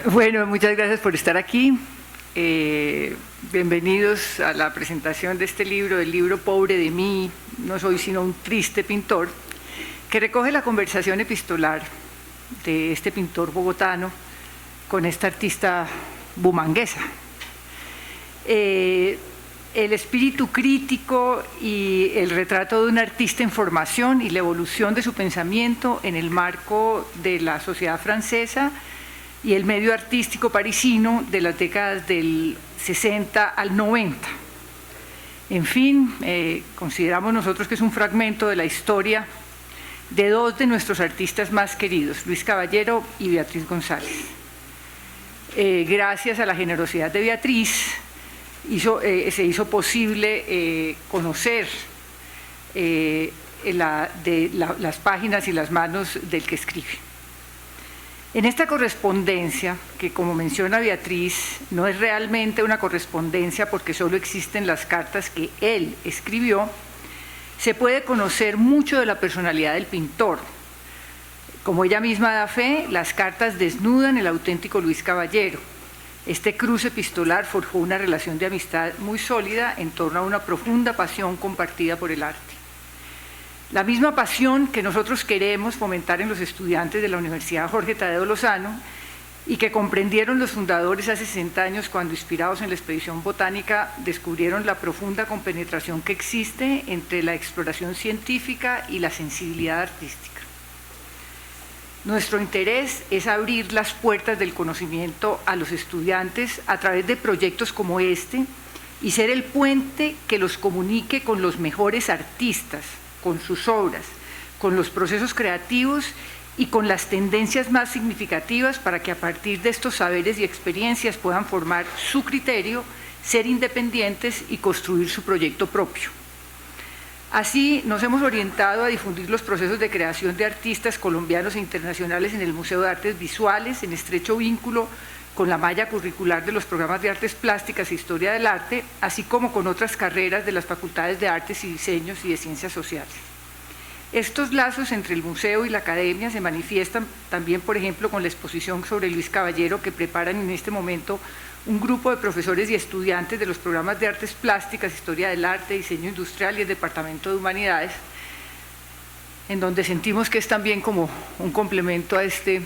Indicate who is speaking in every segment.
Speaker 1: Bueno, muchas gracias por estar aquí. Bienvenidos a la presentación de este libro, el libro Pobre de mí, no soy sino un triste pintor, que recoge la conversación epistolar de este pintor bogotano con esta artista bumanguesa. El espíritu crítico y el retrato de un artista en formación y la evolución de su pensamiento en el marco de la sociedad francesa y el medio artístico parisino de las décadas del 60 al 90. En fin, consideramos nosotros que es un fragmento de la historia de dos de nuestros artistas más queridos, Luis Caballero y Beatriz González. Gracias a la generosidad de Beatriz, se hizo posible conocer las páginas y las manos del que escribe. En esta correspondencia, que como menciona Beatriz, no es realmente una correspondencia porque solo existen las cartas que él escribió, se puede conocer mucho de la personalidad del pintor. Como ella misma da fe, las cartas desnudan el auténtico Luis Caballero. Este cruce epistolar forjó una relación de amistad muy sólida en torno a una profunda pasión compartida por el arte. La misma pasión que nosotros queremos fomentar en los estudiantes de la Universidad Jorge Tadeo Lozano y que comprendieron los fundadores hace 60 años cuando, inspirados en la expedición botánica, descubrieron la profunda compenetración que existe entre la exploración científica y la sensibilidad artística. Nuestro interés es abrir las puertas del conocimiento a los estudiantes a través de proyectos como este y ser el puente que los comunique con los mejores artistas, con sus obras, con los procesos creativos y con las tendencias más significativas para que a partir de estos saberes y experiencias puedan formar su criterio, ser independientes y construir su proyecto propio. Así nos hemos orientado a difundir los procesos de creación de artistas colombianos e internacionales en el Museo de Artes Visuales, en estrecho vínculo con la malla curricular de los programas de Artes Plásticas e Historia del Arte, así como con otras carreras de las facultades de Artes y Diseños y de Ciencias Sociales. Estos lazos entre el museo y la academia se manifiestan también, por ejemplo, con la exposición sobre Luis Caballero que preparan en este momento un grupo de profesores y estudiantes de los programas de Artes Plásticas, Historia del Arte, Diseño Industrial y el Departamento de Humanidades, en donde sentimos que es también como un complemento a este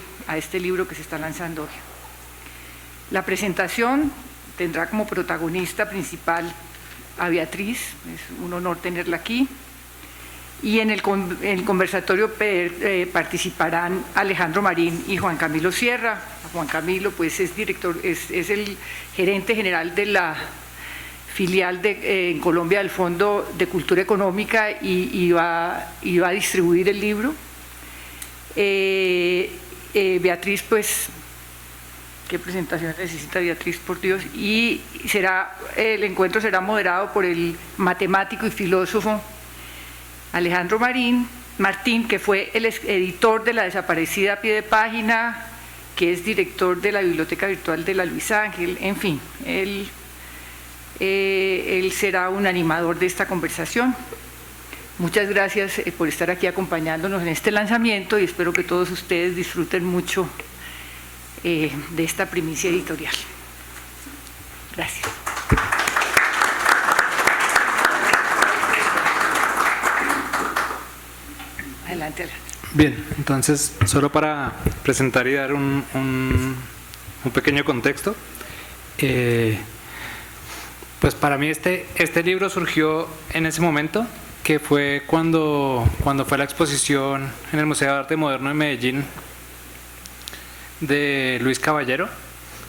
Speaker 1: libro que se está lanzando hoy. La presentación tendrá como protagonista principal a Beatriz, es un honor tenerla aquí, y en el conversatorio participarán Alejandro Marín y Juan Camilo Sierra. Juan Camilo pues es el gerente general de la filial en Colombia del Fondo de Cultura Económica y va a distribuir el libro. Beatriz, pues, ¿qué presentación necesita Beatriz, por Dios? Y el encuentro será moderado por el matemático y filósofo Alejandro Martín, que fue el editor de la desaparecida a pie de página, que es director de la Biblioteca Virtual de la Luis Ángel, en fin, él será un animador de esta conversación. Muchas gracias por estar aquí acompañándonos en este lanzamiento y espero que todos ustedes disfruten mucho de esta primicia editorial. Gracias. Adelante, adelante.
Speaker 2: Bien, entonces, solo para presentar y dar un pequeño contexto, pues para mí este libro surgió en ese momento, que fue cuando fue la exposición en el Museo de Arte Moderno de Medellín de Luis Caballero,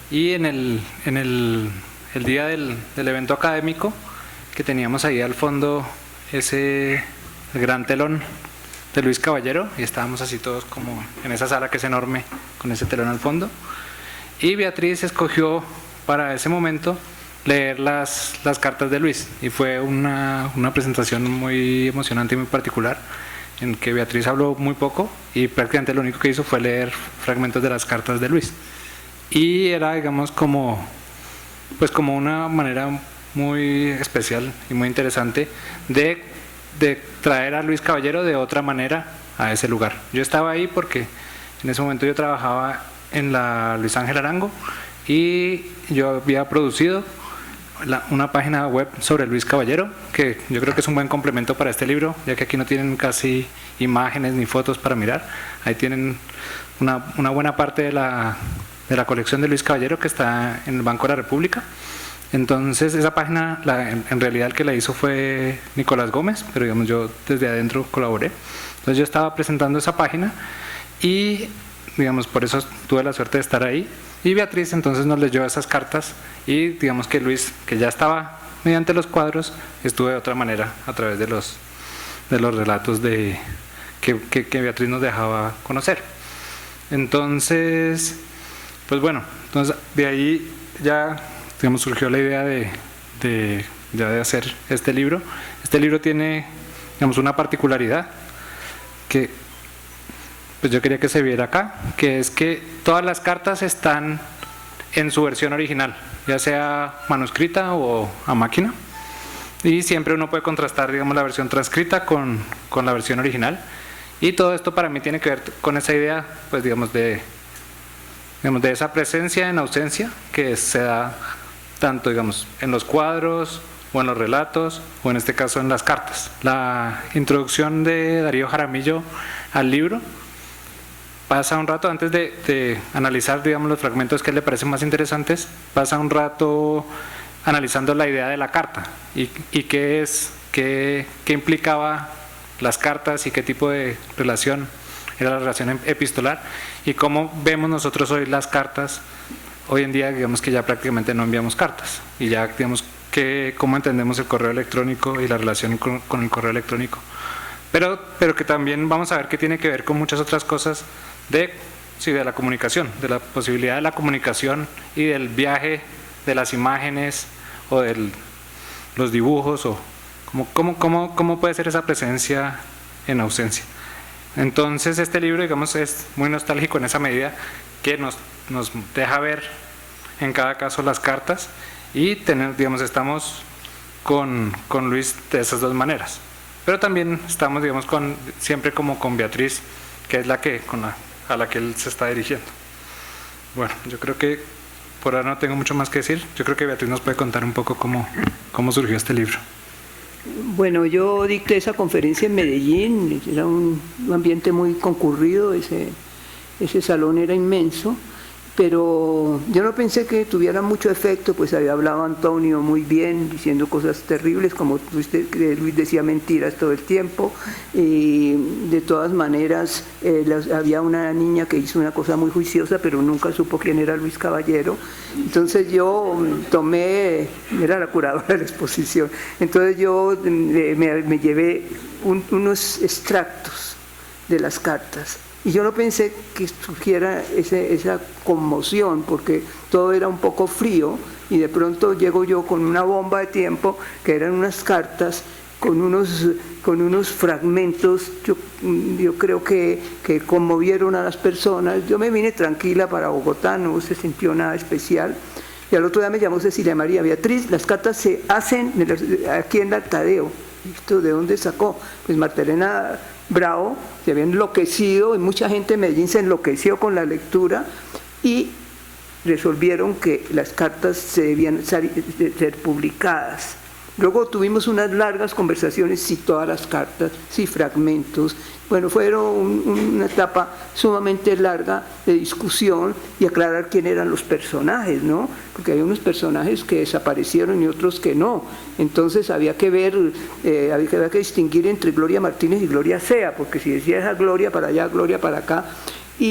Speaker 2: y en el día del evento académico que teníamos ahí al fondo el gran telón de Luis Caballero, y estábamos así todos como en esa sala que es enorme con ese telón al fondo, y Beatriz escogió para ese momento leer las cartas de Luis, y fue una presentación muy emocionante y muy particular, en que Beatriz habló muy poco y prácticamente lo único que hizo fue leer fragmentos de las cartas de Luis, y era, digamos, como una manera muy especial y muy interesante de traer a Luis Caballero de otra manera a ese lugar. Yo estaba ahí porque en ese momento yo trabajaba en la Luis Ángel Arango, y yo había producido una página web sobre Luis Caballero, que yo creo que es un buen complemento para este libro, ya que aquí no tienen casi imágenes ni fotos para mirar. Ahí tienen una buena parte de la colección de Luis Caballero, que está en el Banco de la República. Entonces esa página, en realidad el que la hizo fue Nicolás Gómez, pero digamos yo desde adentro colaboré. Entonces yo estaba presentando esa página y digamos por eso tuve la suerte de estar ahí, y Beatriz entonces nos leyó esas cartas, y digamos que Luis, que ya estaba mediante los cuadros, estuvo de otra manera a través de los relatos que Beatriz nos dejaba conocer. Entonces, pues bueno, entonces de ahí ya digamos surgió la idea de hacer este libro. Este libro tiene, digamos, una particularidad que pues yo quería que se viera acá, que es que todas las cartas están en su versión original, ya sea manuscrita o a máquina, y siempre uno puede contrastar, digamos, la versión transcrita con la versión original, y todo esto para mí tiene que ver con esa idea, pues digamos, de esa presencia en ausencia que se da tanto, digamos, en los cuadros o en los relatos, o en este caso en las cartas. La introducción de Darío Jaramillo al libro pasa un rato, antes de analizar, digamos, los fragmentos que le parecen más interesantes, pasa un rato analizando la idea de la carta y qué implicaba las cartas y qué tipo de relación era la relación epistolar, y cómo vemos nosotros hoy las cartas. Hoy en día, digamos que ya prácticamente no enviamos cartas, y ya digamos que cómo entendemos el correo electrónico y la relación con el correo electrónico. Pero que también vamos a ver que tiene que ver con muchas otras cosas de la comunicación, de la posibilidad de la comunicación y del viaje de las imágenes o de los dibujos, o cómo puede ser esa presencia en ausencia. Entonces este libro, digamos, es muy nostálgico en esa medida que nos deja ver en cada caso las cartas, y digamos, estamos con Luis de esas dos maneras, pero también estamos, digamos, siempre como con Beatriz, que es a la que él se está dirigiendo. Bueno, yo creo que por ahora no tengo mucho más que decir. Yo creo que Beatriz nos puede contar un poco cómo surgió este libro.
Speaker 3: Bueno, yo dicté esa conferencia en Medellín, era un ambiente muy concurrido, ese salón era inmenso, pero yo no pensé que tuviera mucho efecto, pues había hablado Antonio muy bien, diciendo cosas terribles, como Luis decía mentiras todo el tiempo, y de todas maneras había una niña que hizo una cosa muy juiciosa, pero nunca supo quién era Luis Caballero. Entonces yo era la curadora de la exposición, entonces yo me llevé unos extractos de las cartas. Y yo no pensé que surgiera esa conmoción, porque todo era un poco frío, y de pronto llego yo con una bomba de tiempo, que eran unas cartas con unos fragmentos, yo creo que conmovieron a las personas. Yo me vine tranquila para Bogotá, no se sintió nada especial, y al otro día me llamó Cecilia María: Beatriz, las cartas se hacen aquí en el Tadeo. ¿Esto de dónde sacó? Pues Martelena Bravo se había enloquecido, y mucha gente en Medellín se enloqueció con la lectura, y resolvieron que las cartas se debían ser publicadas. Luego tuvimos unas largas conversaciones, si todas las cartas, si fragmentos. Bueno, fueron una etapa sumamente larga de discusión y aclarar quién eran los personajes, ¿no? Porque hay unos personajes que desaparecieron y otros que no. Entonces había que había que distinguir entre Gloria Martínez y Gloria Sea, porque si decía esa Gloria para allá, Gloria para acá.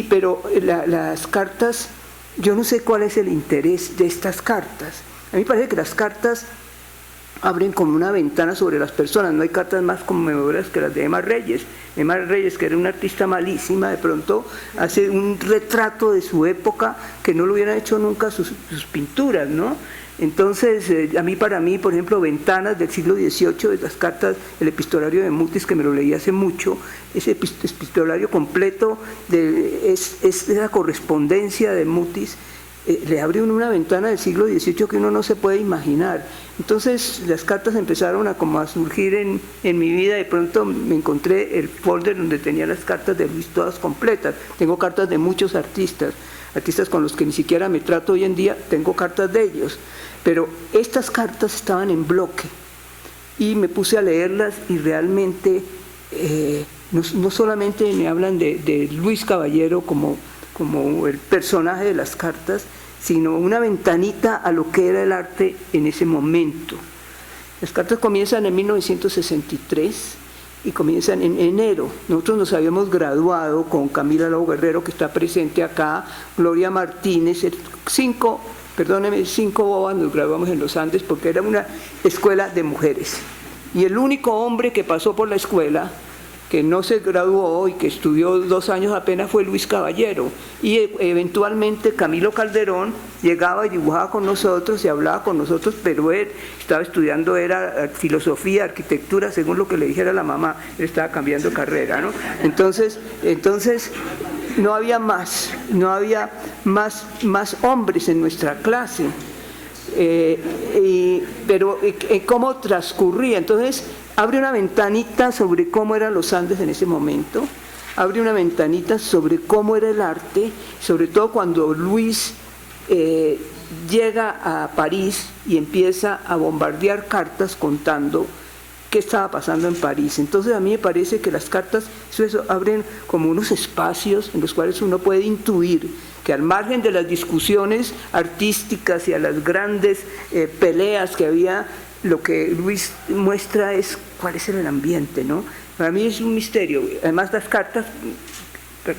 Speaker 3: Pero las cartas, yo no sé cuál es el interés de estas cartas. A mí me parece que las cartas abren como una ventana sobre las personas. No hay cartas más conmovedoras que las de Emma Reyes. Emma Reyes, que era una artista malísima, de pronto hace un retrato de su época que no lo hubieran hecho nunca sus pinturas, ¿no? Entonces, para mí, por ejemplo, Ventanas del siglo XVIII, de las cartas, el epistolario de Mutis, que me lo leí hace mucho, ese epistolario completo es la correspondencia de Mutis, le abre una ventana del siglo XVIII que uno no se puede imaginar. Entonces las cartas empezaron a surgir en mi vida. De pronto me encontré el folder donde tenía las cartas de Luis todas completas. Tengo cartas de muchos artistas. artistas con los que ni siquiera me trato hoy en día, tengo cartas de ellos, pero estas cartas estaban en bloque y me puse a leerlas y realmente no solamente me hablan de Luis Caballero como el personaje de las cartas, sino una ventanita a lo que era el arte en ese momento. Las cartas comienzan en 1963 y comienzan en enero. Nosotros nos habíamos graduado con Camila Lobo Guerrero, que está presente acá, Gloria Martínez, 5 bobas nos graduamos en los Andes porque era una escuela de mujeres. Y el único hombre que pasó por la escuela, que no se graduó y que estudió 2 años apenas, fue Luis Caballero. Y eventualmente Camilo Calderón llegaba y dibujaba con nosotros y hablaba con nosotros, pero él estaba estudiando, era filosofía, arquitectura, según lo que le dijera la mamá, él estaba cambiando carrera, ¿no? Entonces no había más hombres en nuestra clase. Pero cómo transcurría. Entonces abre una ventanita sobre cómo eran los Andes en ese momento, abre una ventanita sobre cómo era el arte, sobre todo cuando Luis llega a París y empieza a bombardear cartas contando qué estaba pasando en París. Entonces a mí me parece que las cartas eso abren como unos espacios en los cuales uno puede intuir que al margen de las discusiones artísticas y a las grandes peleas que había, lo que Luis muestra es cuál es el ambiente, ¿no? Para mí es un misterio. Además las cartas,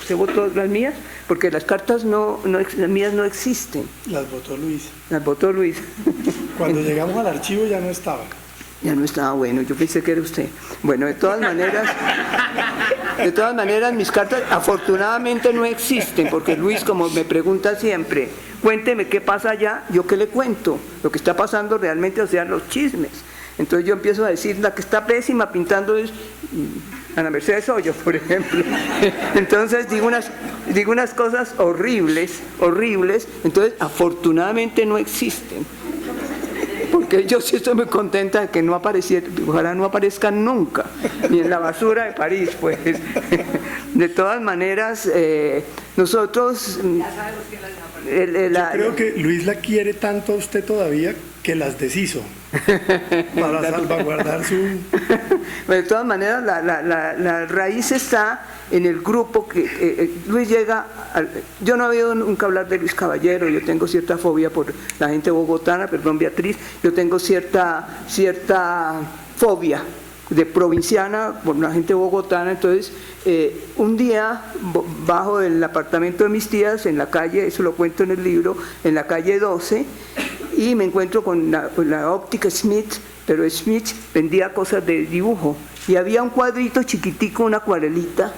Speaker 3: ¿se votó las mías? Porque las cartas las mías no existen.
Speaker 4: Las votó Luis.
Speaker 3: Las votó Luis.
Speaker 4: Cuando llegamos al archivo ya no estaba.
Speaker 3: Ya no estaba, bueno, yo pensé que era usted. Bueno, de todas maneras mis cartas afortunadamente no existen, porque Luis, como me pregunta siempre, cuénteme qué pasa allá, yo qué le cuento, lo que está pasando realmente, o sea, los chismes. Entonces yo empiezo a decir, la que está pésima pintando es Ana Mercedes Hoyos, por ejemplo. Entonces digo unas cosas horribles, entonces afortunadamente no existen. Porque yo sí estoy muy contenta de que no apareciera, ojalá no aparezcan nunca, ni en la basura de París, pues. De todas maneras, nosotros...
Speaker 4: Yo creo que Luis la quiere tanto a usted todavía que las deshizo para salvaguardar su...
Speaker 3: De todas maneras, la raíz está en el grupo que Luis llega... Yo no he oído nunca hablar de Luis Caballero, yo tengo cierta fobia por la gente bogotana, perdón Beatriz, yo tengo cierta fobia de provinciana por la gente bogotana. Entonces un día bajo el apartamento de mis tías en la calle, eso lo cuento en el libro, en la calle 12, y me encuentro con la óptica Smith, pero Smith vendía cosas de dibujo y había un cuadrito chiquitico, una acuarelita,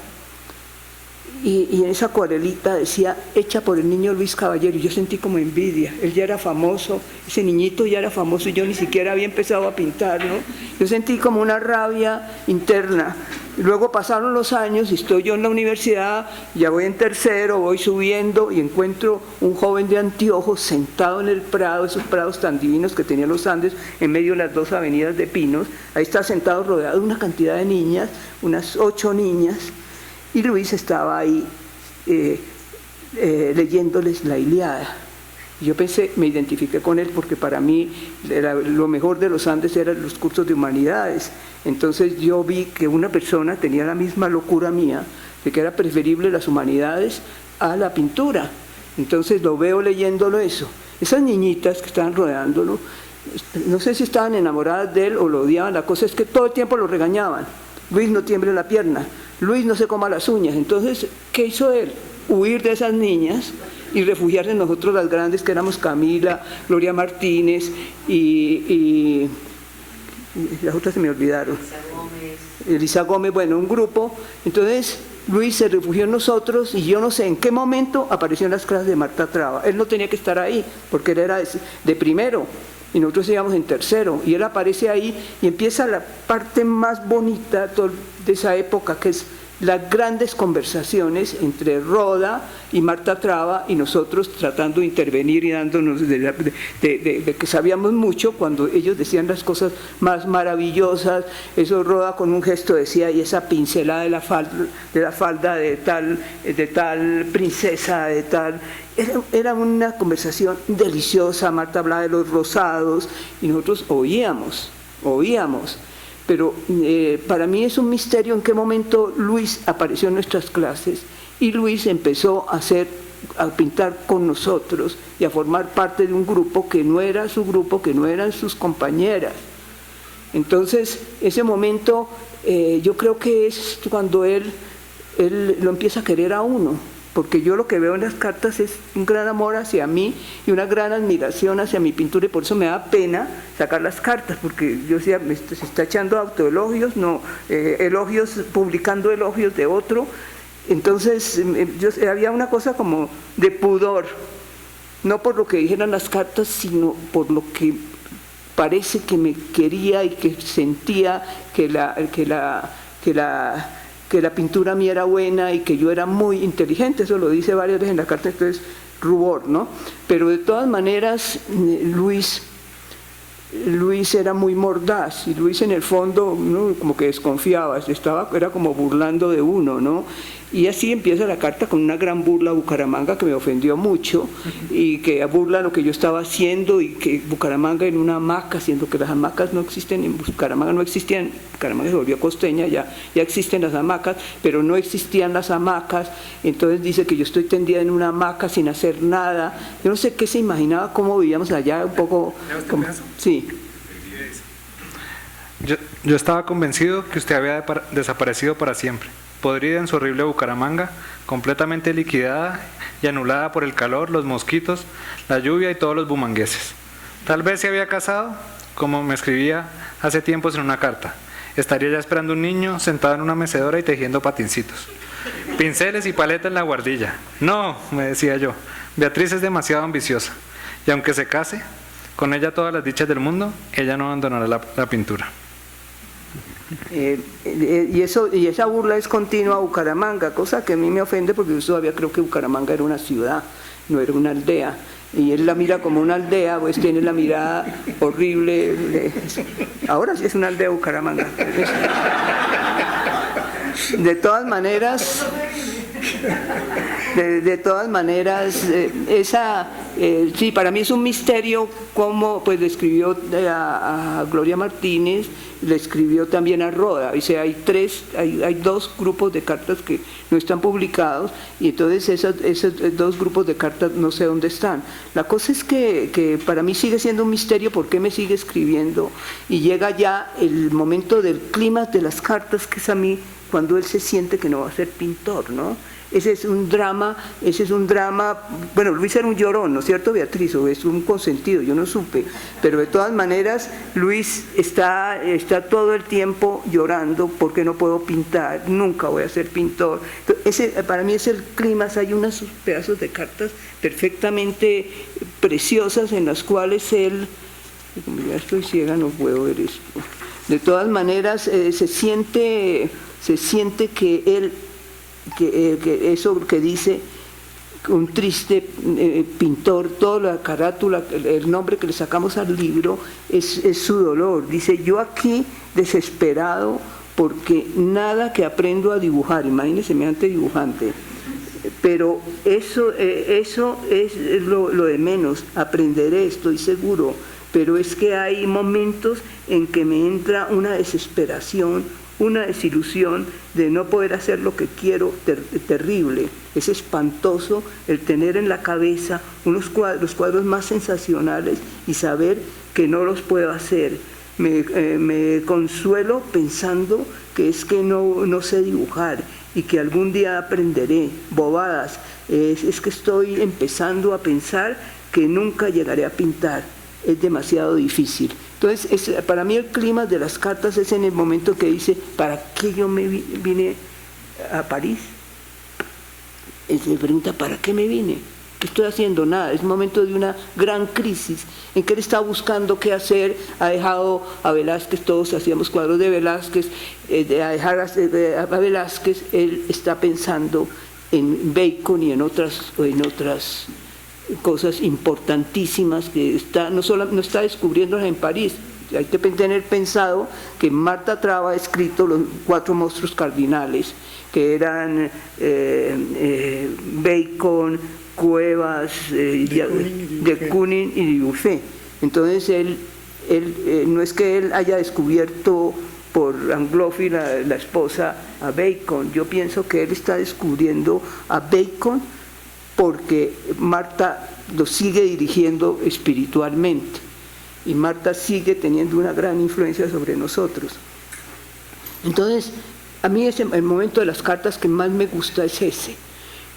Speaker 3: y en esa acuarelita decía hecha por el niño Luis Caballero, y yo sentí como envidia. Él ya era famoso, ese niñito ya era famoso y yo ni siquiera había empezado a pintar, ¿no? Yo sentí como una rabia interna. Luego pasaron los años y estoy yo en la universidad, ya voy en tercero, voy subiendo y encuentro un joven de anteojos sentado en el prado, esos prados tan divinos que tenían los Andes, en medio de las 2 avenidas de pinos. Ahí está sentado rodeado de una cantidad de niñas, unas 8 niñas, y Luis estaba ahí leyéndoles la Ilíada. Yo pensé, me identifiqué con él porque para mí lo mejor de los Andes eran los cursos de humanidades. Entonces yo vi que una persona tenía la misma locura mía, de que era preferible las humanidades a la pintura. Entonces lo veo leyéndolo eso. Esas niñitas que estaban rodeándolo, no sé si estaban enamoradas de él o lo odiaban, la cosa es que todo el tiempo lo regañaban. Luis, no tiemble la pierna, Luis, no se coma las uñas. Entonces, ¿qué hizo él? Huir de esas niñas y refugiarse en nosotros las grandes, que éramos Camila, Gloria Martínez y las otras se me olvidaron. Elisa Gómez, bueno, un grupo. Entonces Luis se refugió en nosotros y yo no sé en qué momento apareció en las clases de Marta Traba. Él no tenía que estar ahí porque él era de primero y nosotros íbamos en tercero, y él aparece ahí y empieza la parte más bonita de esa época, que es las grandes conversaciones entre Roda y Marta Traba y nosotros tratando de intervenir y dándonos de que sabíamos mucho cuando ellos decían las cosas más maravillosas. Eso Roda con un gesto decía, y esa pincelada de la falda de tal princesa, de tal... era una conversación deliciosa. Marta hablaba de los rosados y nosotros oíamos, pero para mí es un misterio en qué momento Luis apareció en nuestras clases y Luis empezó a pintar con nosotros y a formar parte de un grupo que no era su grupo, que no eran sus compañeras. Entonces, ese momento yo creo que es cuando él lo empieza a querer a uno, porque yo lo que veo en las cartas es un gran amor hacia mí y una gran admiración hacia mi pintura, y por eso me da pena sacar las cartas, porque yo decía, se está echando autoelogios, no, publicando elogios de otro. Entonces había una cosa como de pudor, no por lo que dijeran las cartas, sino por lo que parece que me quería y que sentía que la pintura mía era buena y que yo era muy inteligente. Eso lo dice varias veces en la carta, entonces rubor, ¿no? Pero de todas maneras Luis era muy mordaz, y Luis en el fondo, ¿no?, como que desconfiaba, era como burlando de uno, ¿no? Y así empieza la carta con una gran burla a Bucaramanga, que me ofendió mucho, y que burla lo que yo estaba haciendo, y que Bucaramanga en una hamaca, siendo que las hamacas no existen, en Bucaramanga no existían, Bucaramanga se volvió costeña, ya existen las hamacas, pero no existían las hamacas. Entonces dice que yo estoy tendida en una hamaca sin hacer nada. Yo no sé qué se imaginaba, cómo vivíamos allá, un poco... Sí.
Speaker 2: Yo estaba convencido que usted había desaparecido para siempre, podrida en su horrible Bucaramanga, completamente liquidada y anulada por el calor, los mosquitos, la lluvia y todos los bumangueses. Tal vez se había casado, como me escribía hace tiempos en una carta. Estaría ya esperando un niño, sentado en una mecedora y tejiendo patincitos. Pinceles y paleta en la guardilla. No, me decía yo, Beatriz es demasiado ambiciosa, y aunque se case, con ella todas las dichas del mundo, ella no abandonará la pintura.
Speaker 3: Y esa burla es continua a Bucaramanga, cosa que a mí me ofende, porque yo todavía creo que Bucaramanga era una ciudad, no era una aldea, y él la mira como una aldea, pues tiene la mirada horrible. Ahora sí es una aldea Bucaramanga. De todas maneras, sí, para mí es un misterio cómo pues le escribió a Gloria Martínez, le escribió también a Roda. O sea, hay dos grupos de cartas que no están publicados, y entonces esos dos grupos de cartas no sé dónde están. La cosa es que para mí sigue siendo un misterio por qué me sigue escribiendo, y llega ya el momento del clímax de las cartas, que es a mí cuando él se siente que no va a ser pintor, ¿no? Ese es un drama, bueno, Luis era un llorón, ¿no es cierto, Beatriz? O es un consentido, yo no supe, pero de todas maneras Luis está todo el tiempo llorando porque no puedo pintar, nunca voy a ser pintor. Entonces, para mí es el clímax. Hay unos pedazos de cartas perfectamente preciosas en las cuales él, como ya estoy ciega, no puedo ver esto. De todas maneras, se siente que él, que eso que dice un triste pintor, toda la carátula, el nombre que le sacamos al libro es su dolor. Dice: yo aquí desesperado porque nada que aprendo a dibujar. Imagínese semejante dibujante. Pero eso es lo de menos. Aprenderé, estoy seguro, pero es que hay momentos en que me entra una desesperación, una desilusión de no poder hacer lo que quiero, terrible. Es espantoso el tener en la cabeza los cuadros más sensacionales y saber que no los puedo hacer. Me consuelo pensando que es que no sé dibujar y que algún día aprenderé. Bobadas. Es que estoy empezando a pensar que nunca llegaré a pintar. Es demasiado difícil. Entonces, para mí el clima de las cartas es en el momento que dice: ¿para qué yo me vine a París? Él se pregunta: ¿para qué me vine? ¿Qué estoy haciendo? Nada. Es un momento de una gran crisis en que él está buscando qué hacer. Ha dejado a Velázquez, todos hacíamos cuadros de Velázquez, a dejar a Velázquez, él está pensando en Bacon y en otras cosas importantísimas que no está descubriéndolas en París. Hay que tener pensado que Marta Traba ha escrito los 4 monstruos cardinales, que eran Bacon, Cuevas, de Kooning y Dufay. Entonces él no es que él haya descubierto por Anglofi, la esposa, a Bacon. Yo pienso que él está descubriendo a Bacon porque Marta lo sigue dirigiendo espiritualmente y Marta sigue teniendo una gran influencia sobre nosotros. Entonces, a mí el momento de las cartas que más me gusta es ese.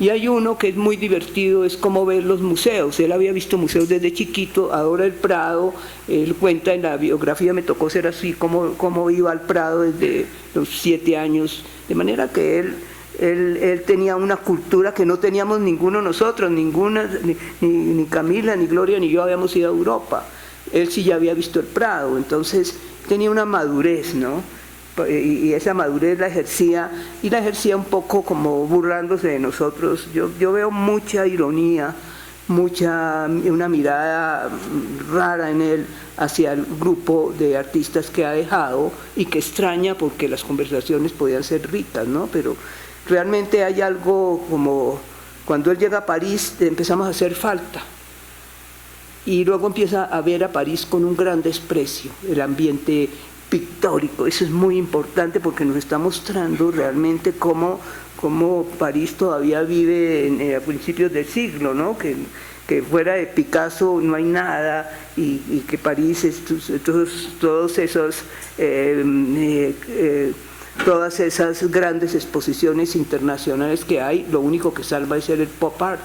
Speaker 3: Y hay uno que es muy divertido, es como ver los museos. Él había visto museos desde chiquito, adora el Prado. Él cuenta en la biografía, me tocó ser así, como iba al Prado desde los 7 años. De manera que él tenía una cultura que no teníamos ninguno nosotros, ni Camila, ni Gloria, ni yo habíamos ido a Europa. Él sí ya había visto el Prado, entonces tenía una madurez, ¿no? Y esa madurez la ejercía un poco como burlándose de nosotros. Yo veo mucha ironía, una mirada rara en él hacia el grupo de artistas que ha dejado y que extraña porque las conversaciones podían ser ricas, ¿no? Pero realmente hay algo como cuando él llega a París empezamos a hacer falta y luego empieza a ver a París con un gran desprecio, el ambiente pictórico. Eso es muy importante porque nos está mostrando realmente cómo París todavía vive a principios del siglo, ¿no? Que fuera de Picasso no hay nada y que París es todas esas grandes exposiciones internacionales que hay, lo único que salva es el pop art.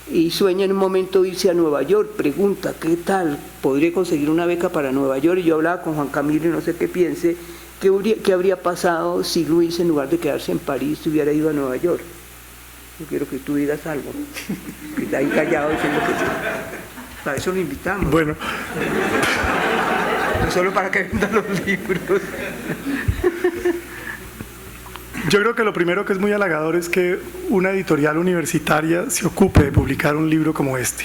Speaker 3: Y sueña en un momento irse a Nueva York, pregunta, ¿qué tal? ¿Podría conseguir una beca para Nueva York? Y yo hablaba con Juan Camilo y no sé qué piense, ¿qué habría pasado si Luis, en lugar de quedarse en París, hubiera ido a Nueva York? Yo quiero que tú digas algo, que está ahí callado diciendo que sí. Para eso lo invitamos.
Speaker 4: Bueno.
Speaker 3: No solo para que vendan los libros.
Speaker 4: Yo creo que lo primero que es muy halagador es que una editorial universitaria se ocupe de publicar un libro como este,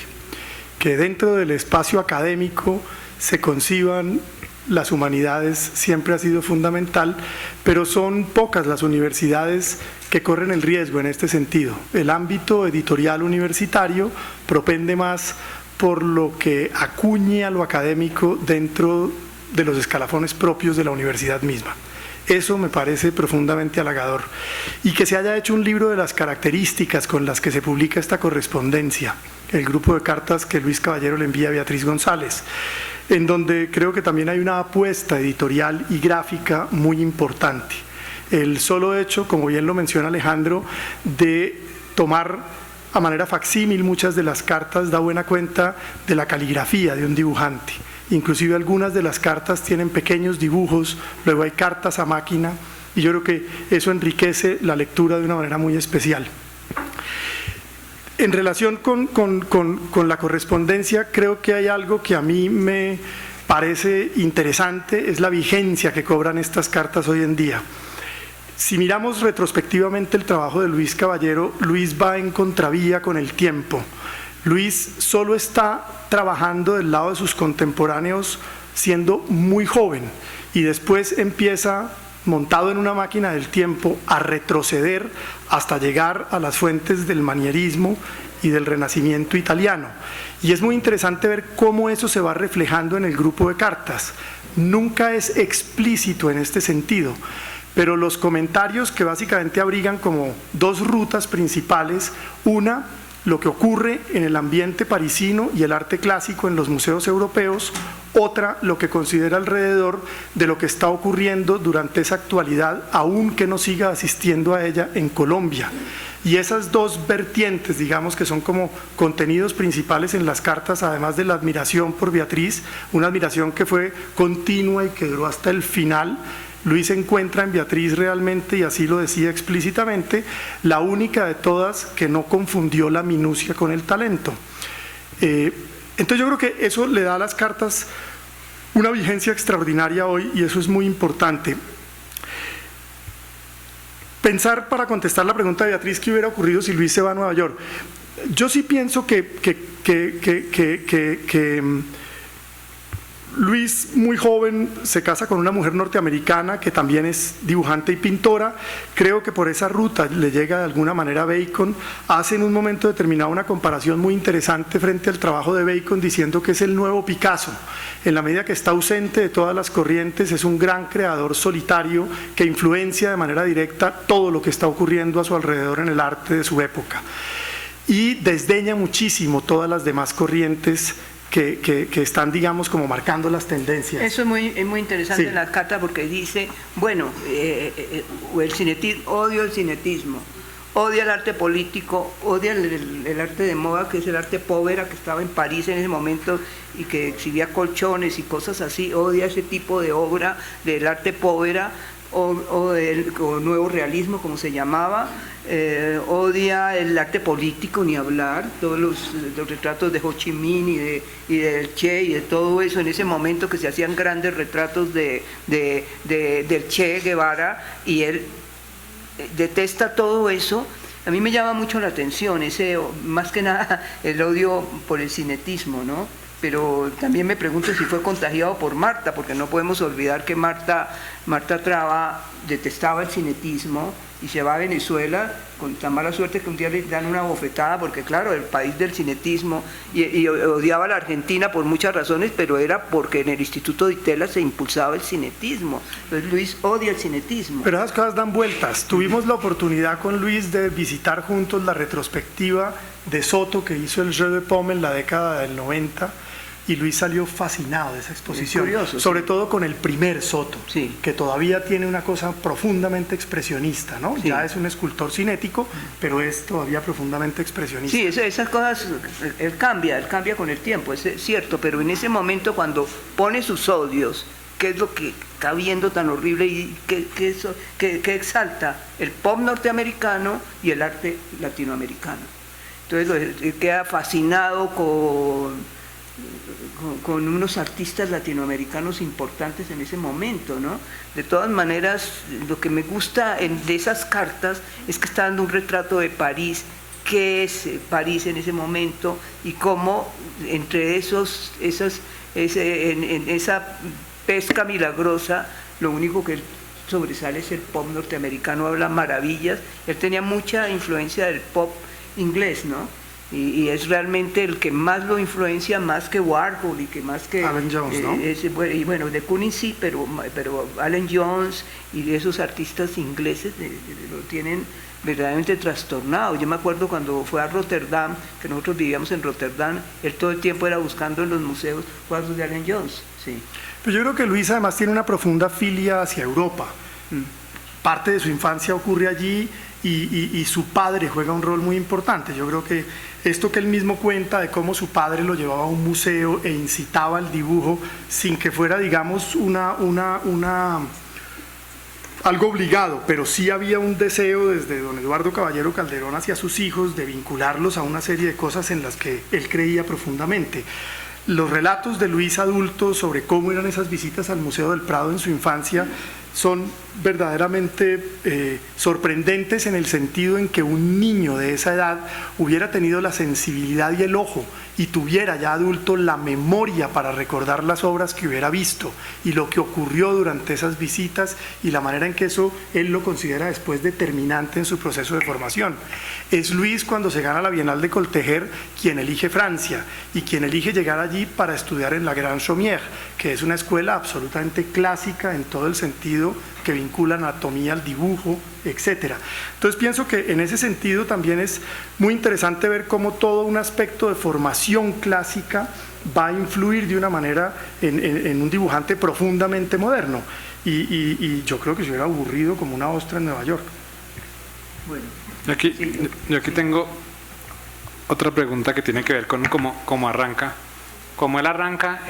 Speaker 4: que dentro del espacio académico se conciban las humanidades, siempre ha sido fundamental, pero son pocas las universidades que corren el riesgo en este sentido. El ámbito editorial universitario propende más por lo que acuñe a lo académico dentro de los escalafones propios de la universidad misma. Eso me parece profundamente halagador. Y que se haya hecho un libro de las características con las que se publica esta correspondencia, el grupo de cartas que Luis Caballero le envía a Beatriz González, en donde creo que también hay una apuesta editorial y gráfica muy importante. El solo hecho, como bien lo menciona Alejandro, de tomar a manera facsímil muchas de las cartas da buena cuenta de la caligrafía de un dibujante. Inclusive algunas de las cartas tienen pequeños dibujos, luego hay cartas a máquina, y yo creo que eso enriquece la lectura de una manera muy especial. En relación con la correspondencia, creo que hay algo que a mí me parece interesante, es la vigencia que cobran estas cartas hoy en día. Si miramos retrospectivamente el trabajo de Luis Caballero, Luis va en contravía con el tiempo. Luis solo está trabajando del lado de sus contemporáneos siendo muy joven y después empieza, montado en una máquina del tiempo, a retroceder hasta llegar a las fuentes del manierismo y del Renacimiento italiano. Y es muy interesante ver cómo eso se va reflejando en el grupo de cartas. Nunca es explícito en este sentido, pero los comentarios que básicamente abrigan como dos rutas principales, una, lo que ocurre en el ambiente parisino y el arte clásico en los museos europeos, otra, lo que considera alrededor de lo que está ocurriendo durante esa actualidad, aunque no siga asistiendo a ella en Colombia. Y esas dos vertientes, digamos, que son como contenidos principales en las cartas, además de la admiración por Beatriz, una admiración que fue continua y que duró hasta el final. Luis encuentra en Beatriz realmente, y así lo decía explícitamente, la única de todas que no confundió la minucia con el talento. Entonces yo creo que eso le da a las cartas una vigencia extraordinaria hoy, y eso es muy importante. Pensar, para contestar la pregunta de Beatriz, ¿qué hubiera ocurrido si Luis se va a Nueva York? Yo sí pienso que Luis, muy joven, se casa con una mujer norteamericana que también es dibujante y pintora. Creo que por esa ruta le llega de alguna manera Bacon. Hace en un momento determinado una comparación muy interesante frente al trabajo de Bacon, diciendo que es el nuevo Picasso. En la medida que está ausente de todas las corrientes, es un gran creador solitario que influencia de manera directa todo lo que está ocurriendo a su alrededor en el arte de su época. Y desdeña muchísimo todas las demás corrientes que están, digamos, como marcando las tendencias.
Speaker 3: Eso es muy interesante, sí, en la carta, porque dice, bueno, odio el cinetismo, odia el arte político, odia el arte de moda, que es el arte povera, que estaba en París en ese momento y que exhibía colchones y cosas así, odia ese tipo de obra del arte povera, o nuevo realismo, como se llamaba, odia el arte político, ni hablar, todos los retratos de Ho Chi Minh y del Che y de todo eso, en ese momento que se hacían grandes retratos del Che Guevara, y él detesta todo eso. A mí me llama mucho la atención, más que nada el odio por el cinetismo, ¿no? Pero también me pregunto si fue contagiado por Marta, porque no podemos olvidar que Marta Traba detestaba el cinetismo y se va a Venezuela con tan mala suerte que un día le dan una bofetada, porque claro, el país del cinetismo, y odiaba a la Argentina por muchas razones, pero era porque en el Instituto de Itela se impulsaba el cinetismo. Entonces Luis odia el cinetismo.
Speaker 4: Pero esas cosas dan vueltas. Tuvimos la oportunidad con Luis de visitar juntos la retrospectiva de Soto que hizo el Jeu de Paume en la década del 90, y Luis salió fascinado de esa exposición,
Speaker 3: curioso,
Speaker 4: sobre
Speaker 3: sí,
Speaker 4: todo con el primer Soto,
Speaker 3: sí,
Speaker 4: que todavía tiene una cosa profundamente expresionista, ¿no?
Speaker 3: Sí.
Speaker 4: Ya es un escultor cinético, pero es todavía profundamente expresionista.
Speaker 3: Sí, esas cosas, él cambia con el tiempo, es cierto, pero en ese momento cuando pone sus odios, ¿qué es lo que está viendo tan horrible y que exalta? El pop norteamericano y el arte latinoamericano. Entonces él queda fascinado con unos artistas latinoamericanos importantes en ese momento, ¿no? De todas maneras, lo que me gusta de esas cartas es que está dando un retrato de París, qué es París en ese momento, y cómo entre en esa pesca milagrosa, lo único que sobresale es el pop norteamericano, habla maravillas. Él tenía mucha influencia del pop inglés, ¿no? Y es realmente el que más lo influencia, más que Warhol y que más que
Speaker 4: Alan Jones, ¿no?
Speaker 3: Y bueno, de Kooning sí, pero Alan Jones y esos artistas ingleses lo tienen verdaderamente trastornado. Yo me acuerdo cuando fue a Rotterdam, que nosotros vivíamos en Rotterdam, él todo el tiempo era buscando en los museos cuadros de Alan Jones. Sí.
Speaker 4: Pero yo creo que Luis además tiene una profunda filia hacia Europa. Parte de su infancia ocurre allí, y su padre juega un rol muy importante. Yo creo que esto que él mismo cuenta de cómo su padre lo llevaba a un museo e incitaba al dibujo sin que fuera, digamos, algo obligado, pero sí había un deseo desde don Eduardo Caballero Calderón hacia sus hijos de vincularlos a una serie de cosas en las que él creía profundamente. Los relatos de Luis adulto sobre cómo eran esas visitas al Museo del Prado en su infancia son verdaderamente sorprendentes, en el sentido en que un niño de esa edad hubiera tenido la sensibilidad y el ojo, y tuviera ya adulto la memoria para recordar las obras que hubiera visto y lo que ocurrió durante esas visitas, y la manera en que eso él lo considera después determinante en su proceso de formación. Es Luis, cuando se gana la Bienal de Coltejer, quien elige Francia y quien elige llegar allí para estudiar en la Grande Chaumière, que es una escuela absolutamente clásica en todo el sentido que vincula anatomía al dibujo, etcétera. Entonces pienso que en ese sentido también es muy interesante ver cómo todo un aspecto de formación clásica va a influir de una manera en un dibujante profundamente moderno, y yo creo que se hubiera aburrido como una ostra en Nueva York.
Speaker 3: Bueno,
Speaker 2: yo aquí tengo otra pregunta que tiene que ver con cómo arranca. Como él arranca,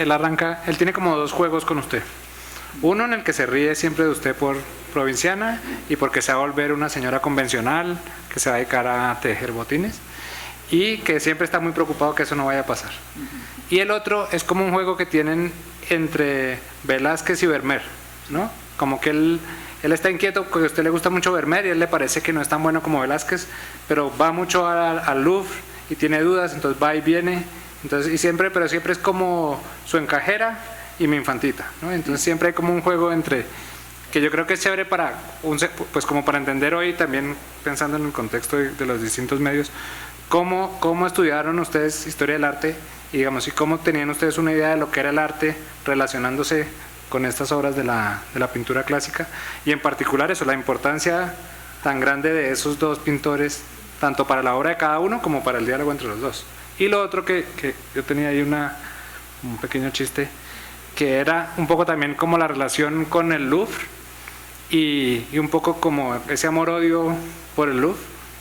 Speaker 2: él tiene como dos juegos con usted. Uno en el que se ríe siempre de usted por provinciana y porque se va a volver una señora convencional que se va a dedicar a tejer botines, y que siempre está muy preocupado que eso no vaya a pasar. Y el otro es como un juego que tienen entre Velázquez y Vermeer, ¿no? Como que él está inquieto porque a usted le gusta mucho Vermeer y a él le parece que no es tan bueno como Velázquez, pero va mucho al Louvre y tiene dudas, entonces va y viene, entonces, pero siempre es como su encajera y mi infantita, ¿no? Entonces siempre hay como un juego entre, que yo creo que es chévere para, pues como para entender hoy también, pensando en el contexto de los distintos medios, cómo estudiaron ustedes historia del arte y digamos, y cómo tenían ustedes una idea de lo que era el arte relacionándose con estas obras de la pintura clásica, y en particular eso, la importancia tan grande de esos dos pintores, tanto para la obra de cada uno como para el diálogo entre los dos. Y lo otro que yo tenía ahí un pequeño chiste, que era un poco también como la relación con el Louvre y un poco como ese amor-odio por el Louvre,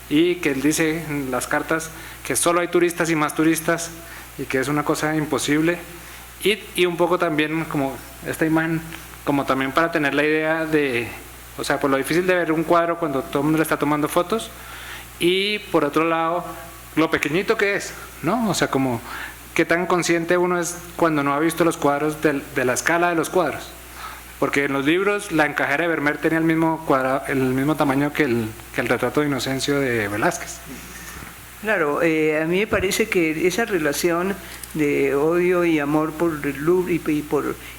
Speaker 2: y que él dice en las cartas que solo hay turistas y más turistas y que es una cosa imposible, y un poco también como esta imagen, como también para tener la idea de, o sea, por lo difícil de ver un cuadro cuando todo el mundo le está tomando fotos, y por otro lado, lo pequeñito que es, ¿no? O sea, como qué tan consciente uno es cuando no ha visto los cuadros de la escala de los cuadros. Porque en los libros la encajera de Vermeer tenía el mismo tamaño que el retrato de Inocencio de Velázquez.
Speaker 3: Claro, a mí me parece que esa relación de odio y amor por el Louvre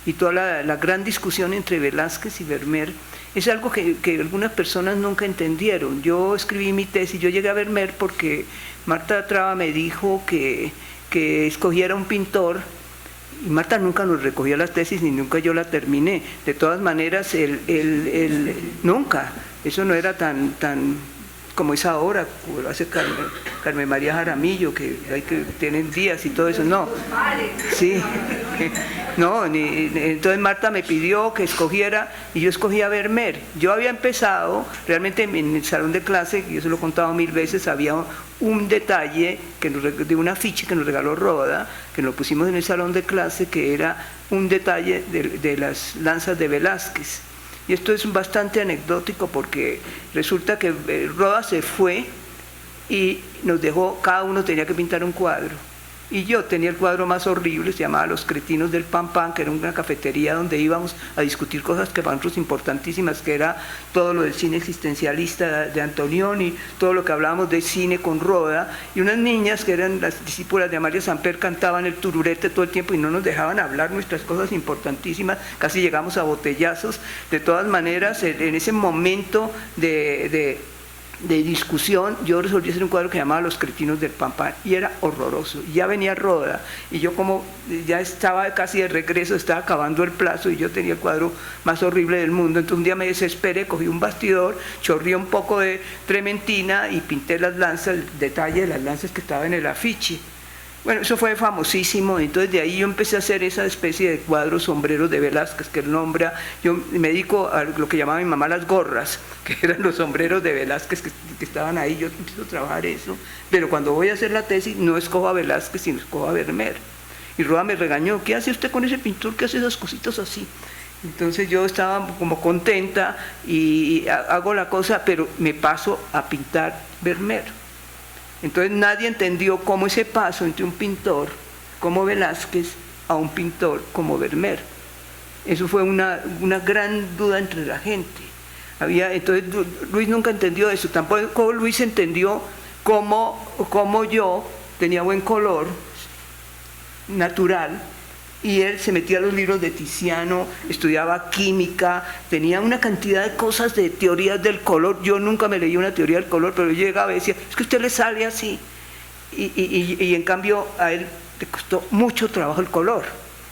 Speaker 3: y toda la gran discusión entre Velázquez y Vermeer es algo que algunas personas nunca entendieron. Yo escribí mi tesis, yo llegué a Vermeer porque Marta Traba me dijo que escogiera un pintor, y Marta nunca nos recogía las tesis ni nunca yo la terminé. De todas maneras, nunca, eso no era tan como es ahora, como lo hace Carmen María Jaramillo, que tienen días y todo eso, no. Sí, no, entonces Marta me pidió que escogiera y yo escogí a Vermeer. Yo había empezado, realmente en el salón de clase, y eso lo he contado 1000 veces, había un detalle de un afiche que nos regaló Roda, que lo pusimos en el salón de clase, que era un detalle de las lanzas de Velázquez. Y esto es bastante anecdótico porque resulta que Roda se fue y nos dejó, cada uno tenía que pintar un cuadro. Y yo tenía el cuadro más horrible, se llamaba Los Cretinos del Pan Pan, que era una cafetería donde íbamos a discutir cosas que para nosotros importantísimas, que era todo lo del cine existencialista de Antonioni, todo lo que hablábamos de cine con Roda, y unas niñas que eran las discípulas de Amalia Samper cantaban el tururete todo el tiempo y no nos dejaban hablar nuestras cosas importantísimas, casi llegamos a botellazos. De todas maneras, en ese momento de discusión, yo resolví hacer un cuadro que llamaba Los Cretinos del Pan Pan, y era horroroso. Ya venía Roda, y yo como ya estaba casi de regreso, estaba acabando el plazo, y yo tenía el cuadro más horrible del mundo. Entonces un día me desesperé, cogí un bastidor, chorreé un poco de trementina y pinté las lanzas, el detalle de las lanzas que estaba en el afiche. Bueno, eso fue famosísimo, entonces de ahí yo empecé a hacer esa especie de cuadros sombreros de Velázquez, que él nombra. Yo me dedico a lo que llamaba mi mamá las gorras, que eran los sombreros de Velázquez que estaban ahí. Yo empiezo a trabajar eso, pero cuando voy a hacer la tesis no escojo a Velázquez, sino escojo a Vermeer. Y Roda me regañó: ¿qué hace usted con ese pintor que hace esas cositas así? Entonces yo estaba como contenta y hago la cosa, pero me paso a pintar Vermeer. Entonces nadie entendió cómo ese paso entre un pintor como Velázquez a un pintor como Vermeer. Eso fue una gran duda entre la gente. Entonces Luis nunca entendió eso, tampoco Luis entendió cómo yo tenía buen color natural, y él se metía a los libros de Tiziano, estudiaba química, tenía una cantidad de cosas, de teorías del color. Yo nunca me leí una teoría del color, pero yo llegaba y decía: es que a usted le sale así. Y en cambio a él le costó mucho trabajo el color.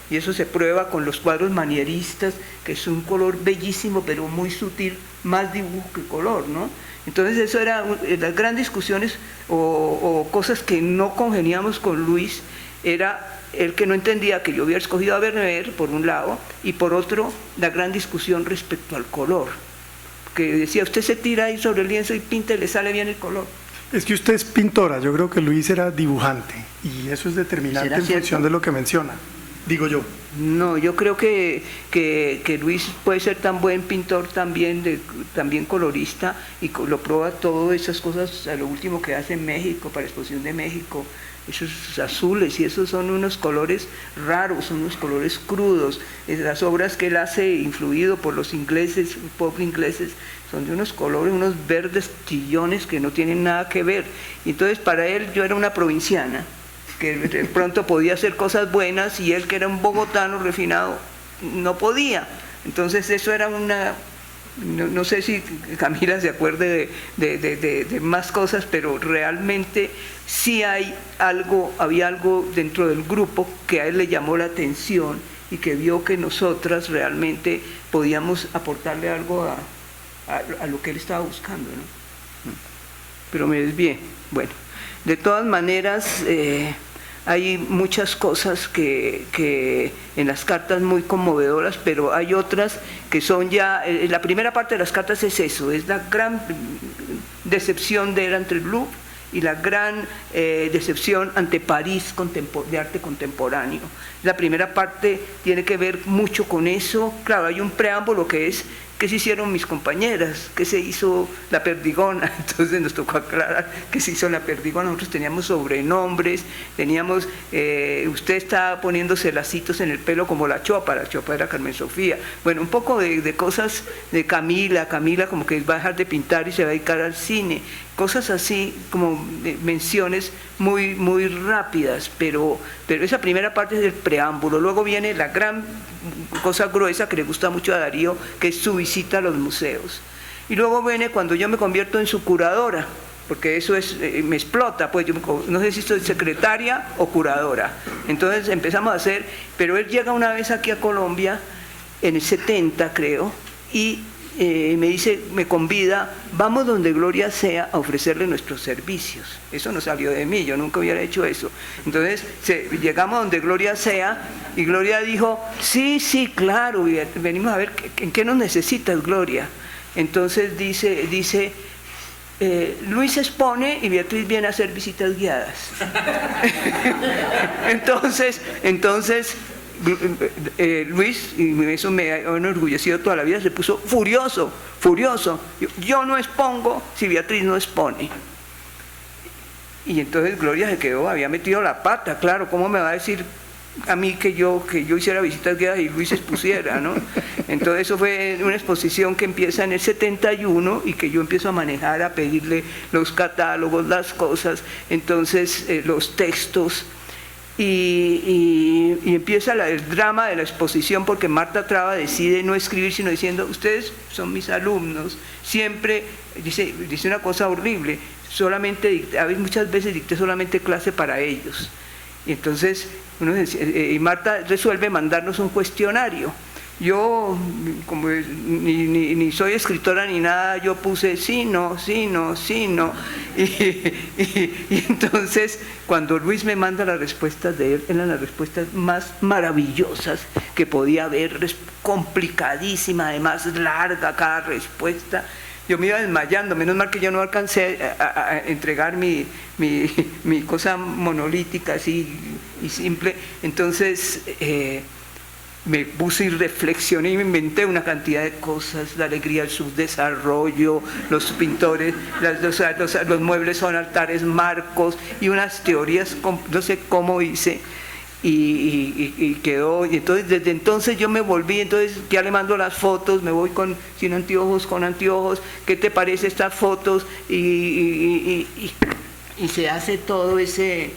Speaker 3: Y eso se prueba con los cuadros manieristas, que es un color bellísimo, pero muy sutil, más dibujo que color, ¿no? Entonces eso era las grandes discusiones o cosas que no congeniamos con Luis. Era el que no entendía que yo había escogido a Vermeer, por un lado, y por otro, la gran discusión respecto al color, que decía: usted se tira ahí sobre el lienzo y pinta y le sale bien el color.
Speaker 4: Es que usted es pintora, yo creo que Luis era dibujante, y eso es determinante en función de lo que menciona, digo yo.
Speaker 3: No, yo creo que Luis puede ser tan buen pintor también colorista, y lo prueba todas esas cosas, a lo último que hace en México, para la Exposición de México. Esos azules, y esos son unos colores raros, son unos colores crudos. Las obras que él hace, influido por los ingleses, pop ingleses, son de unos colores, unos verdes chillones que no tienen nada que ver. Y entonces para él yo era una provinciana, que de pronto podía hacer cosas buenas, y él, que era un bogotano refinado, no podía. Entonces eso era una... No sé si Camila se acuerde de más cosas, pero realmente sí había algo dentro del grupo que a él le llamó la atención y que vio que nosotras realmente podíamos aportarle algo a lo que él estaba buscando, ¿no? Pero me desvié. Bueno, de todas maneras, hay muchas cosas que en las cartas muy conmovedoras, pero hay otras que son ya, la primera parte de las cartas es eso, es la gran decepción de él ante el Louvre y la gran decepción ante París de arte contemporáneo. La primera parte tiene que ver mucho con eso. Claro, hay un preámbulo que es ¿qué se hicieron mis compañeras? ¿Qué se hizo la Perdigona? Entonces nos tocó aclarar qué se hizo la Perdigona. Nosotros teníamos sobrenombres, teníamos, usted estaba poniéndose lacitos en el pelo como la Chopa era Carmen Sofía. Bueno, un poco de cosas de Camila como que va a dejar de pintar y se va a dedicar al cine. Cosas así como menciones muy, muy rápidas, pero esa primera parte es el preámbulo. Luego viene la gran cosa gruesa que le gusta mucho a Darío, que es su visita a los museos. Y luego viene cuando yo me convierto en su curadora, porque eso me explota, pues yo no sé si soy secretaria o curadora. Entonces empezamos a hacer, pero él llega una vez aquí a Colombia, en el 70 creo, y me dice, me convida, vamos donde Gloria Sea a ofrecerle nuestros servicios. Eso no salió de mí, yo nunca hubiera hecho eso. Entonces llegamos donde Gloria Sea y Gloria dijo, sí, claro, y venimos a ver en qué nos necesitas, Gloria. Entonces dice Luis expone y Beatriz viene a hacer visitas guiadas. entonces Luis, y eso me ha enorgullecido toda la vida, se puso furioso. Yo no expongo si Beatriz no expone. Y entonces Gloria se quedó, había metido la pata, claro, ¿cómo me va a decir a mí que yo hiciera visitas guiadas y Luis expusiera, ¿no? Entonces eso fue una exposición que empieza en el 71 y que yo empiezo a manejar, a pedirle los catálogos, las cosas, entonces los textos. Y empieza el drama de la exposición porque Marta Traba decide no escribir sino diciendo, ustedes son mis alumnos, siempre, dice una cosa horrible, muchas veces dicté solamente clase para ellos. Y entonces y Marta resuelve mandarnos un cuestionario. Yo, como ni soy escritora ni nada, yo puse sí, no. Y entonces, cuando Luis me manda las respuestas de él, eran las respuestas más maravillosas que podía haber, complicadísima, además larga cada respuesta. Yo me iba desmayando, menos mal que yo no alcancé a entregar mi cosa monolítica así y simple. Entonces me puse y reflexioné y me inventé una cantidad de cosas, la alegría del subdesarrollo, los pintores, los muebles son altares marcos y unas teorías, no sé cómo hice. Y quedó, y entonces desde entonces yo me volví, entonces ya le mando las fotos, me voy sin anteojos, con anteojos, ¿qué te parece estas fotos? Y se hace todo ese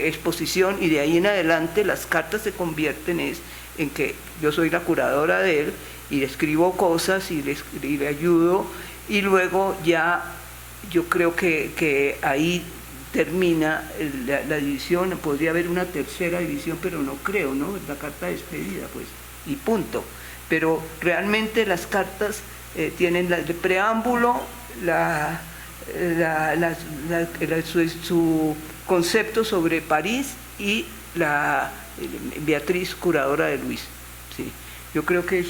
Speaker 3: exposición y de ahí en adelante las cartas se convierten en que yo soy la curadora de él y le escribo cosas y le ayudo y luego ya yo creo que ahí termina la división. Podría haber una tercera división, pero no creo, ¿no? La carta de despedida, pues, y punto. Pero realmente las cartas tienen el preámbulo, su concepto sobre París y la Beatriz, curadora de Luis. Sí. Yo creo que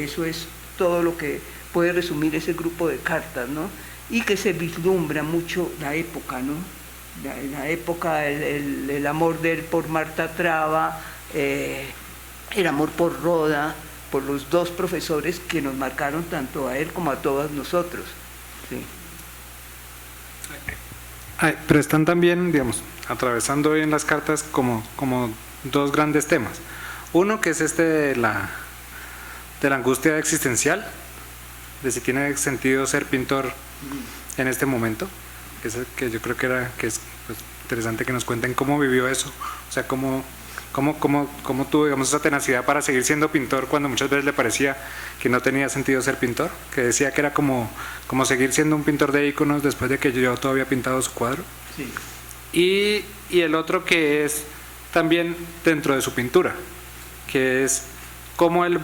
Speaker 3: eso es todo lo que puede resumir ese grupo de cartas, ¿no? Y que se vislumbra mucho la época, ¿no? La época, el amor de él por Marta Traba, el amor por Roda, por los dos profesores que nos marcaron tanto a él como a todos nosotros. Sí.
Speaker 2: Pero están también, digamos, atravesando hoy en las cartas como dos grandes temas. Uno que es de la angustia existencial, de si tiene sentido ser pintor en este momento, que yo creo que es pues, interesante que nos cuenten cómo vivió eso, o sea, cómo ¿Cómo tuvo, digamos, esa tenacidad para seguir siendo pintor cuando muchas veces le parecía que no tenía sentido ser pintor? Que decía que era como seguir siendo un pintor de íconos después de que yo todavía había pintado su cuadro.
Speaker 3: Sí.
Speaker 2: Y el otro que es también dentro de su pintura, que es cómo él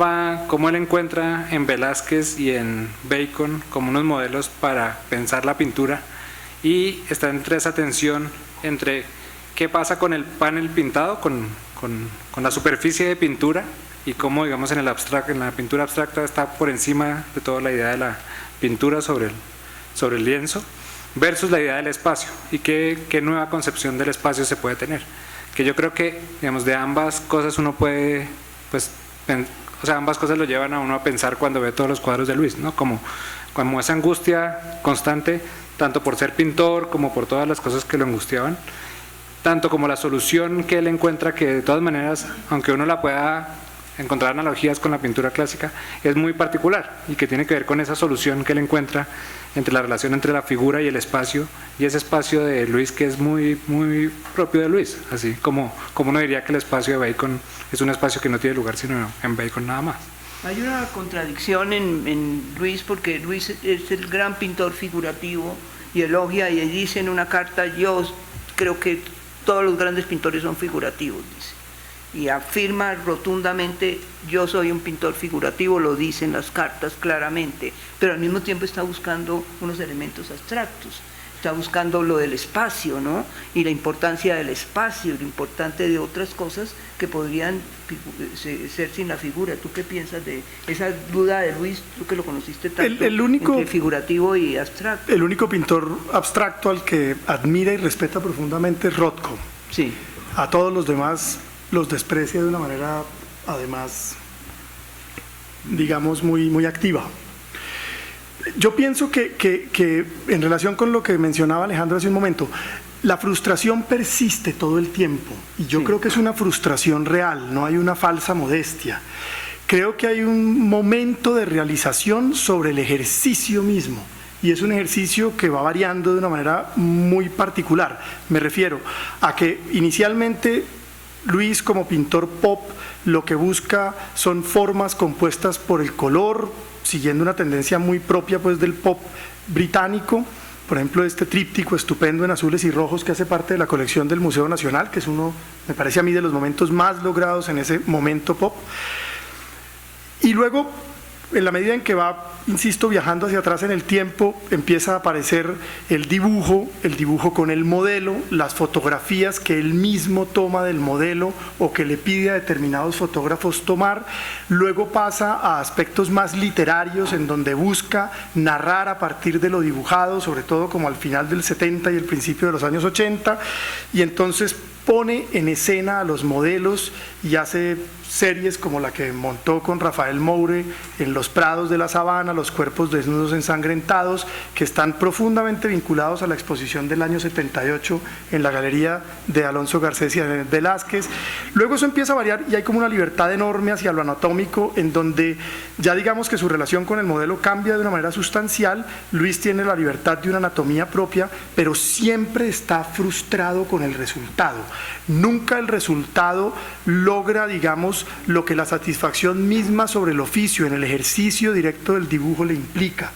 Speaker 2: encuentra en Velázquez y en Bacon como unos modelos para pensar la pintura, y está entre esa tensión entre qué pasa con el panel pintado, con la superficie de pintura, y cómo, digamos, en la pintura abstracta está por encima de toda la idea de la pintura sobre el lienzo, versus la idea del espacio, y qué nueva concepción del espacio se puede tener. Que yo creo que, digamos, de ambas cosas uno puede, pues, ambas cosas lo llevan a uno a pensar cuando ve todos los cuadros de Luis, ¿no? Como esa angustia constante, tanto por ser pintor como por todas las cosas que lo angustiaban, tanto como la solución que él encuentra, que de todas maneras, aunque uno la pueda encontrar analogías con la pintura clásica, es muy particular, y que tiene que ver con esa solución que él encuentra entre la relación entre la figura y el espacio, y ese espacio de Luis que es muy, muy propio de Luis, así como uno diría que el espacio de Bacon es un espacio que no tiene lugar sino en Bacon nada más.
Speaker 3: Hay una contradicción en Luis, porque Luis es el gran pintor figurativo y elogia y dice en una carta: yo creo que todos los grandes pintores son figurativos, dice, y afirma rotundamente: yo soy un pintor figurativo, lo dice en las cartas claramente, pero al mismo tiempo está buscando unos elementos abstractos, está buscando lo del espacio, ¿no? Y la importancia del espacio, lo importante de otras cosas que podrían ser sin la figura. ¿Tú qué piensas de esa duda de Luis, tú que lo conociste tanto, entre figurativo y abstracto?
Speaker 4: El único pintor abstracto al que admira y respeta profundamente es Rothko.
Speaker 3: Sí.
Speaker 4: A todos los demás los desprecia de una manera, además, digamos, muy, muy activa. Yo pienso que en relación con lo que mencionaba Alejandro hace un momento, la frustración persiste todo el tiempo, y yo creo que es una frustración real, no hay una falsa modestia. Creo que hay un momento de realización sobre el ejercicio mismo, y es un ejercicio que va variando de una manera muy particular. Me refiero a que inicialmente Luis, como pintor pop, lo que busca son formas compuestas por el color, siguiendo una tendencia muy propia, pues, del pop británico. Por ejemplo, este tríptico estupendo en azules y rojos que hace parte de la colección del Museo Nacional, que es uno, me parece a mí, de los momentos más logrados en ese momento pop. Y luego, en la medida en que va, insisto, viajando hacia atrás en el tiempo, empieza a aparecer el dibujo con el modelo, las fotografías que él mismo toma del modelo o que le pide a determinados fotógrafos tomar. Luego pasa a aspectos más literarios, en donde busca narrar a partir de lo dibujado, sobre todo como al final del 70 y el principio de los años 80, y entonces pone en escena a los modelos y hace series como la que montó con Rafael Moure en Los Prados de la Sabana, Los cuerpos desnudos ensangrentados, que están profundamente vinculados a la exposición del año 78 en la galería de Alonso Garcés y Velázquez. Luego eso empieza a variar y hay como una libertad enorme hacia lo anatómico, en donde ya digamos que su relación con el modelo cambia de una manera sustancial. Luis tiene la libertad de una anatomía propia, pero siempre está frustrado con el resultado. Nunca el resultado logra, digamos, lo que la satisfacción misma sobre el oficio, en el ejercicio directo del dibujo, le implica.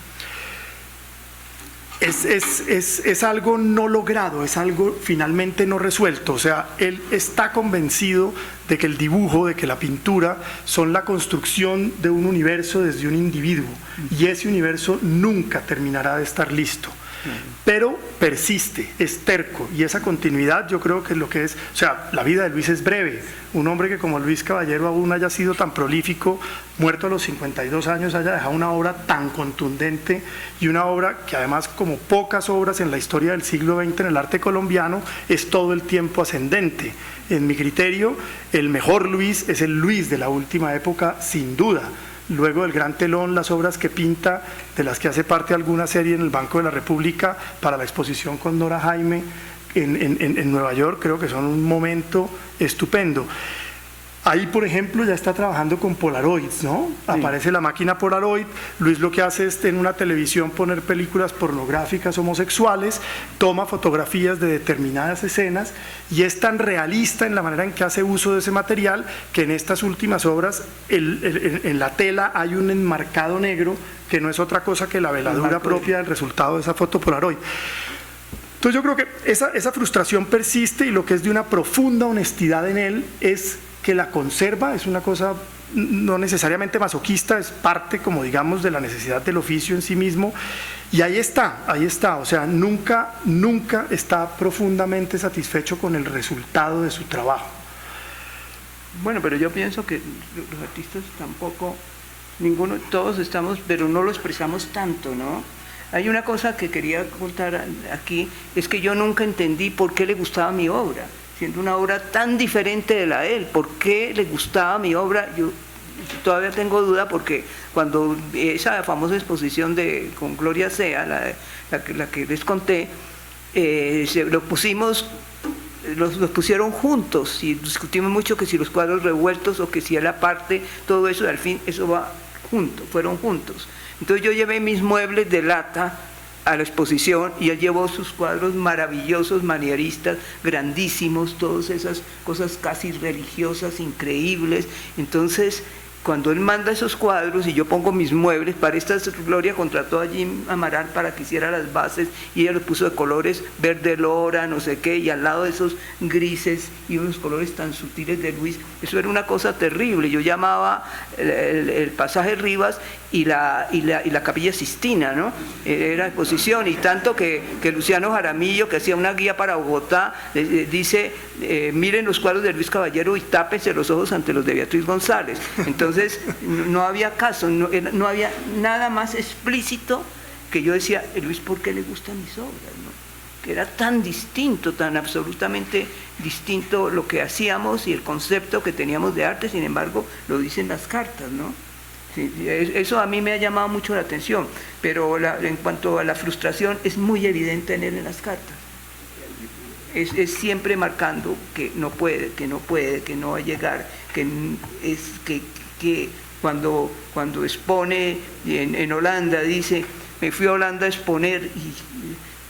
Speaker 4: Es algo no logrado, es algo finalmente no resuelto. O sea, él está convencido de que el dibujo, de que la pintura son la construcción de un universo desde un individuo, y ese universo nunca terminará de estar listo. Pero persiste, es terco, y esa continuidad yo creo que es lo que es. O sea, la vida de Luis es breve. Un hombre que como Luis Caballero aún haya sido tan prolífico, muerto a los 52 años, haya dejado una obra tan contundente, y una obra que además, como pocas obras en la historia del siglo XX en el arte colombiano, es todo el tiempo ascendente. En mi criterio, el mejor Luis es el Luis de la última época, sin duda. Luego del Gran Telón, las obras que pinta, de las que hace parte alguna serie en el Banco de la República para la exposición con Nora Jaime en Nueva York, creo que son un momento estupendo. Ahí, por ejemplo, ya está trabajando con Polaroids, ¿no? Sí. Aparece la máquina Polaroid, Luis lo que hace es en una televisión poner películas pornográficas homosexuales, toma fotografías de determinadas escenas y es tan realista en la manera en que hace uso de ese material que en estas últimas obras en la tela hay un enmarcado negro que no es otra cosa que la veladura propia del resultado de esa foto Polaroid. Entonces yo creo que esa frustración persiste y lo que es de una profunda honestidad en él es que la conserva, es una cosa no necesariamente masoquista, es parte, como digamos, de la necesidad del oficio en sí mismo, y ahí está, o sea, nunca está profundamente satisfecho con el resultado de su trabajo.
Speaker 3: Bueno, pero yo pienso que los artistas tampoco, ninguno, todos estamos, pero no lo expresamos tanto, ¿no? Hay una cosa que quería contar aquí, es que yo nunca entendí por qué le gustaba mi obra, siendo una obra tan diferente de la de él. ¿Por qué le gustaba mi obra? Yo todavía tengo duda porque cuando esa famosa exposición con Gloria Sea, la que les conté, los pusieron juntos y discutimos mucho que si los cuadros revueltos o que si él aparte, todo eso, al fin eso va junto, fueron juntos. Entonces yo llevé mis muebles de lata a la exposición y él llevó sus cuadros maravillosos, manieristas, grandísimos, todas esas cosas casi religiosas, increíbles. Entonces, cuando él manda esos cuadros y yo pongo mis muebles, para esta Gloria contrató a Jim Amaral para que hiciera las bases y ella los puso de colores verde lora, no sé qué, y al lado de esos grises y unos colores tan sutiles de Luis, eso era una cosa terrible. Yo llamaba el pasaje Rivas y la Capilla Sistina, ¿no? Era exposición, y tanto que Luciano Jaramillo, que hacía una guía para Bogotá, dice, miren los cuadros de Luis Caballero y tápense los ojos ante los de Beatriz González. Entonces no había caso, no había nada más explícito que yo decía, Luis, ¿por qué le gustan mis obras? ¿No? Que era tan distinto, tan absolutamente distinto lo que hacíamos y el concepto que teníamos de arte, sin embargo, lo dicen las cartas, ¿no? Sí, eso a mí me ha llamado mucho la atención, pero en cuanto a la frustración es muy evidente en él en las cartas. Es siempre marcando que no puede, que no va a llegar, que cuando expone en Holanda dice, me fui a Holanda a exponer y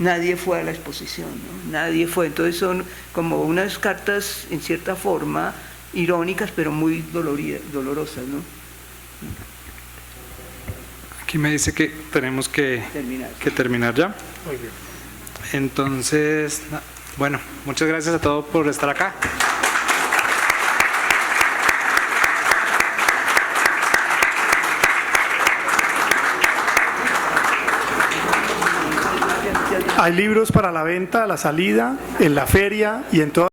Speaker 3: nadie fue a la exposición, ¿no? Nadie fue. Entonces son como unas cartas en cierta forma irónicas, pero muy dolorosas, ¿no?
Speaker 2: Aquí me dice que tenemos que terminar ya.
Speaker 4: Muy bien.
Speaker 2: Entonces, bueno, muchas gracias a todos por estar acá.
Speaker 4: Hay libros para la venta, a la salida, en la feria y en todas